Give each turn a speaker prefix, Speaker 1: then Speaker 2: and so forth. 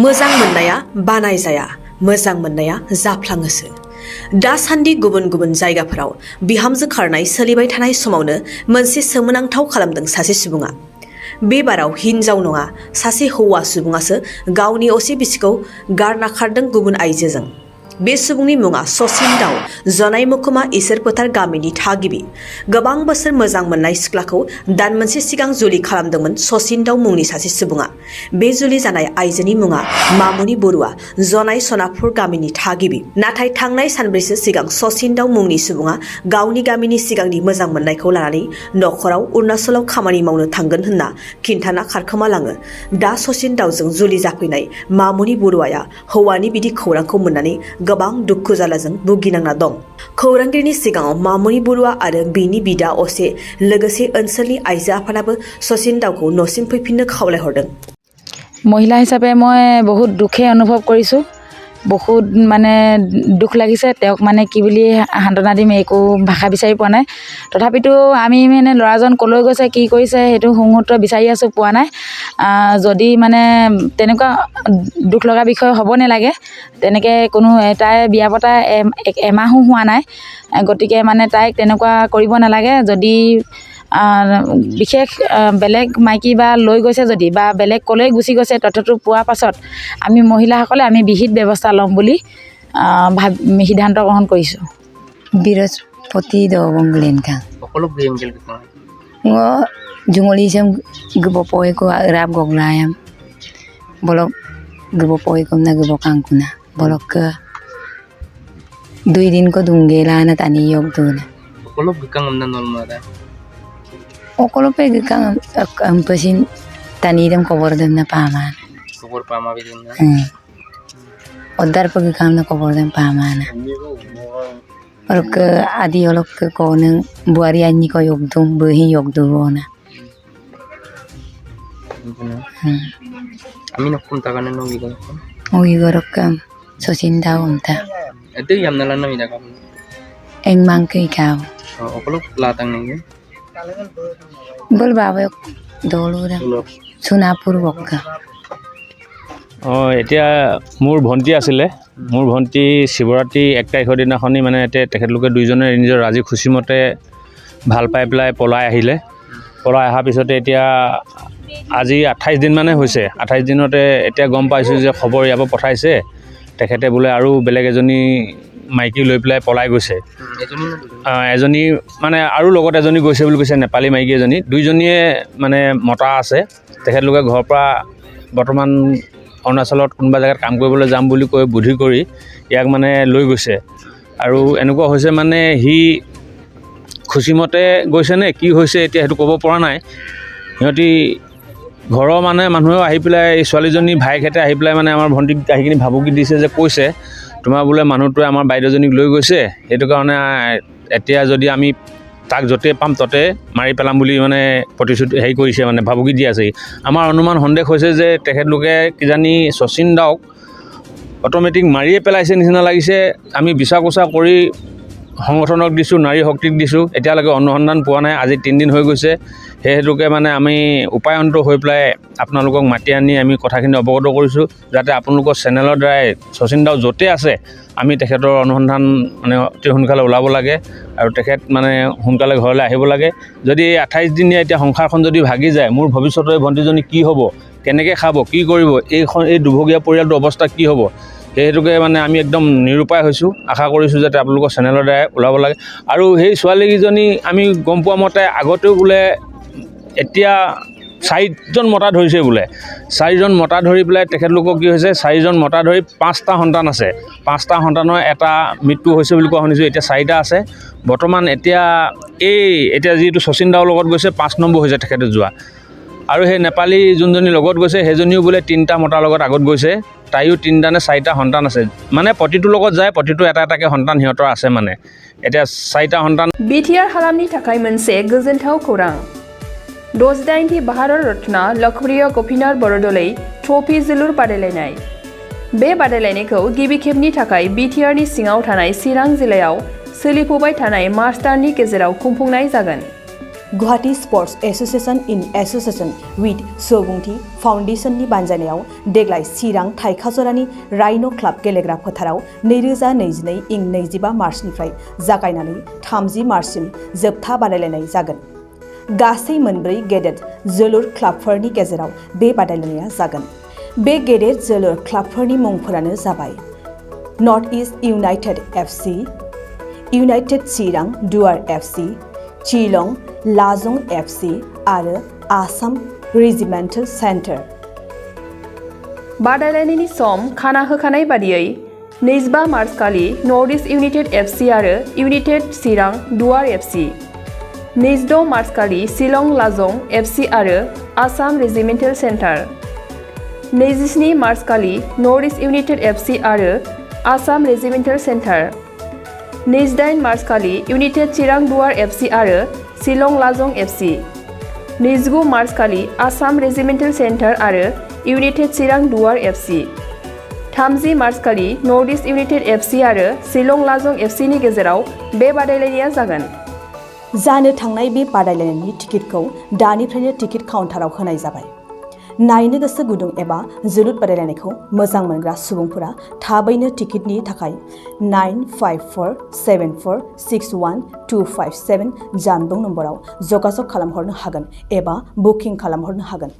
Speaker 1: मोजां मोननाया बानाय जाया मोजां मोननाया जाफ्लाङोसो दासान्दि गुबुन गुबुन जायगाफोराव बिहामजो खारनाय सोलिबाय थानाय समावनो मोनसे सोमोनांथाव खालामदों सासे सुबुङा बे बाराव हिनजाव नङा सासे हौवा सुबुङासो गावनि असे बिसिखौ गारना खारदों गुबुन आइजोजों बे सुबुंनि मुङा सचिन दाव जनाय मुखुमा इसोर फोथार गामिनि थागिबि गोबां बोसोर मोजां मोननाय सिख्लाखौ दान मोनसे सिगां जुलि खालामदोंमोन सचिन दाव मुंनि सासे सुबुङा बे जुलि जानाय आइजोनि मुङा मामुनि बरुवा जनाय सनापुर गामिनि थागिबि नाथाय थांनाय सानब्रैसो सिगां सचिन दाव मुंनि सुबुङा गावनि गामिनि सिगांनि मोजां मोननायखौ लानानै नखराव अरुणाचलाव खामानि मावनो थांगोन होनना खिन्थाना खारखोमालाङो दा सचिन दावजों जुलि जाफैनाय मामुनि बरुवाया हौवानि बिदि खौरांखौ मोननानै गोबां दुखु जालाजों भुगिनांना दं खौरांगिरिनि सिगाङाव मामुनि बरुवा आरो बिनि बिदा असे लोगोसे ओनसोलनि आइजो आफादाबो सचिन दावखौ नसिम फैफिननो खावलायहरदों
Speaker 2: महिला हिसापे মই বহুত দুখে অনুভৱ কৰিছো বহুত মানে দুখ লাগিছে তেওঁক মানে কি বুলি হান্তনা দিম একো ভাষা বিচাৰি পোৱা নাই তথাপিতো আমি মানে ল'ৰাজন কলৈ গৈছে কি কৰিছে হেতু সংহত বিচাৰি আছো পোৱা নাই যদি মানে তেনেকুৱা দুখ লগা বিষয় হ'ব নেলাগে তেনেকে কোনো তাই বিয়া পতা এমাহো হোৱা নাই গতিকে মানে তাইক তেনেকুৱা কৰিব নালাগে যদি বিশেষ বেলেগ মাইকী বা লৈ গৈছে যদি বা বেলেগ কলৈ গুচি গৈছে তথ্যটো পোৱাৰ পাছত আমি মহিলাসকলে আমি বিহিত ব্যৱস্থা ল'ম বুলি সিদ্ধান্ত গ্ৰহণ কৰিছোঁ
Speaker 3: বৃহস্পতি দবংগলেনকা
Speaker 4: সকলো ব্ৰিংগেল
Speaker 3: জুঙলিসম গবপয়কো ৰাব গগলায়াম বলক গবপয়কম না গবকাংকুনা বলক 2 দিন কো দুংগেলা না তানি yok duna
Speaker 4: সকলো গিকাং আমনা নলমারা
Speaker 3: okolo pe gikang ampasin tanidam kobordam na paman
Speaker 4: খবর পামা বিদিন না
Speaker 3: odar pe gikang na kobordam paman olok adi olok ko nang buari anyi ko yogdum behi yogduna
Speaker 4: আমি নকুন তাকানে নং গিকাং
Speaker 3: ogi gorokam sosin daumta
Speaker 4: এতে ইয়ামনালা না মিদা কাম
Speaker 3: eng mangke ikaw
Speaker 4: সকলো লাতাং নেকি
Speaker 3: bol baba dolura sunapur bokka
Speaker 5: এতিয়া মোৰ ভণ্টি আছিলে মোৰ ভণ্টি শিৱৰাত্ৰি 1 তাৰিখৰ দিনাখনি মানে তেখেতলোকে দুইজনে নিজৰ ৰাজি খুচিমতে ভাল পাই পেলাই পলাই আহিলে পলাই অহাৰ পিছতে এতিয়া আজি 28 দিন মানে হৈছে 28 দিনতে এতিয়া গম পাইছো যে খবৰ ইয়াব পঠাইছে তেখেতে বোলে আৰু বেলেগ এজনী মাইকী লৈ পেলাই পলাই গৈছে এজনী মানে আৰু লগত এজনী গৈছে বুলি কৈছে নেপালী মাইকী এজনী দুইজনীয়ে মানে মতা আছে তেখেতলোকে ঘৰৰ পৰা বৰ্তমান অৰুণাচলত কোনবা জায়গাত কাম কৰিবলৈ যাম বুলি কৈ বুদ্ধি কৰি ইয়াক মানে লৈ গৈছে আৰু এনেকুৱা হৈছে মানে হি খুচিমতে গৈছে নে কি হৈছে এতিয়া হেতু ক'ব পৰা নাই সিহঁতি ঘৰৰ মানে মানুহেও আহি পেলাই ছোৱালীজনী ভাইকেতে আহি পেলাই মানে আমাৰ ভণ্টিক আহিকিনি ভাবুকি দিছে যে কৈছে তোমাৰ বোলে মানুহটোৱে আমাৰ বাইদেউজনীক লৈ গৈছে সেইটো কাৰণে এতিয়া যদি আমি তাক যতে পাম ততে মাৰি পেলাম বুলি মানে প্ৰতিশ্ৰুতি হেৰি কৰিছে মানে ভাবুকি দি আছে আমাৰ অনুমান সন্দেহ হৈছে যে তেখেতলোকে কিজানি সচিন দাওক অটোমেটিক মাৰিয়ে পেলাইছে নিচিনা লাগিছে আমি বিচাৰ কৰি সংগঠনক দিছো নাৰী শক্তিক দিছো এতিয়ালৈকে অনুসন্ধান পোৱা নাই আজি 3 দিন হৈ গৈছে হেতুকে মানে আমি উপায়ন্ত হৈ পেলাই আপোনালোকক মাতি আনি আমি কথাখিনি অৱগত কৰিছো যাতে আপোনালোকৰ চেনেলৰ দ্বাৰাই সচিন দাও যতে আছে আমি তেখেতৰ অনুসন্ধান মানে অতি সোনকালে ওলাব লাগে আৰু তেখেত মানে সোনকালে ঘৰলৈ আহিব লাগে যদি 28 দিনীয়া এতিয়া সংসাৰখন যদি ভাগি যায় মোৰ ভৱিষ্যতৰ ভণ্টিজনী কি হ'ব কেনেকৈ খাব কি কৰিব এই দুভগীয়া পৰিয়ালটোৰ অৱস্থা কি হ'ব হেতুকে মানে আমি একদম নিৰুপায় হৈছো আশা কৰিছো যাতে আপোনালোকৰ চেনেলৰ দ্বাৰাই ওলাব লাগে আৰু সেই ছোৱালীজনী আমি গম পোৱা মতে আগতেও বোলে এতিয়া 4জন মতা ধৰিছে বোলে 4জন মতা ধৰি পেলাই তেখেতলোকক কি হৈছে 4জন মতা ধৰি 5টা সন্তান আছে 5টা সন্তানৰ এটা মৃত্যু হৈছে বুলি কোৱা শুনিছো এতিয়া 4টা আছে বৰ্তমান এতিয়া যিটো সচিন দাওৰ লগত গৈছে 5 নম্বৰ হৈছে তেখেতে যোৱা আৰু সেই নেপালী যোনজনী লগত গৈছে হেজনীও বোলে 3টা মতাৰ লগত আগত গৈছে তাইও 3টা নে 4টা সন্তান আছে মানে প্ৰতিটো লগত যায় প্ৰতিটো এটাকে সন্তান হিহঁতৰ আছে মানে এতিয়া 4টা সন্তান
Speaker 6: বিটিআৰ হালামনি थाखाय मोनसे गोजोनथाव खौरां 68 भारत रत्न लोकप्रिय गपिनाथ बरदलै ट्रफी जोलुर बादायलायनाय बे बादायलायनायखौ गिबि खेबनि थाखाय बिटिआरनि सिङाव थानाय चिरां जिल्लायाव सोलिफुबाय थानाय मार्च दाननि गेजेराव खुंफुंनाय जागोन
Speaker 1: Guwahati sports association in association with Subungthi फाउन्डेशननि बानजायनायाव देग्लाय चिरां थाइखाजरानि राइन' क्लाब गेलेग्रा फोथाराव 2022 इं 25 मार्चनिफ्राय जागायनानै 30 मार्चसिम जोबथा बादायलायनाय जागोन। गासै मोनब्रै गेदेर जोलुर क्लाबफोरनि गेजेराव बे बादायलायनाया जागोन। बे गेदेर जोलुर क्लाबफोरनि मुंफोरानो जाबाय north east United FC, United चिरां दुवार एफसी, शिलं लाजं एफसी आरो आसाम रेजिमेन्टेल सेन्टार।
Speaker 6: बादायलायनायनि सम खाना होखानाय बादियै 25 मार्च खालि नर्थ इस्ट इउनाइटेड एफसी आरो इउनाइटेड चिरां दुवार एफसी, 26 मार्च खालि शिलं लाजं एफसी आरो आसाम रेजिमेन्टेल सेन्टार, 27 मार्च खालि नर्थ इस्ट इउनाइटेड एफसी आरो आसाम रेजिमेन्टेल सेन्टार, 28 मार्च खालि इउनाइटेड चिरां दुवार एफसी आरो शिलं लाजं एफसी, 29 मार्च खालि आसाम रेजिमेन्टेल सेन्टार आरो इउनाइटेड चिरां दुवार एफसी, 30 मार्च खालि नर्थ इस्ट इउनाइटेड एफसी आरो शिलं लाजं एफसीनि गेजेराव बे बादायलायनाया जागोन।
Speaker 1: जानो थांनाय बे बादायलायनायनि टिकेटखौ दानिफ्रायनो टिकेट काउन्टाराव होनाय जाबाय। नायनो गोसो गुदुं एबा जोलुर बादायलायनायखौ मोजां मोनग्रा सुबुंफोरा थाबैनो टिकेटनि थाखाय 9547461257 जानबुं नम्बराव जगाजग खालामहरनो हागोन एबा बुकिं खालामहरनो हागोन।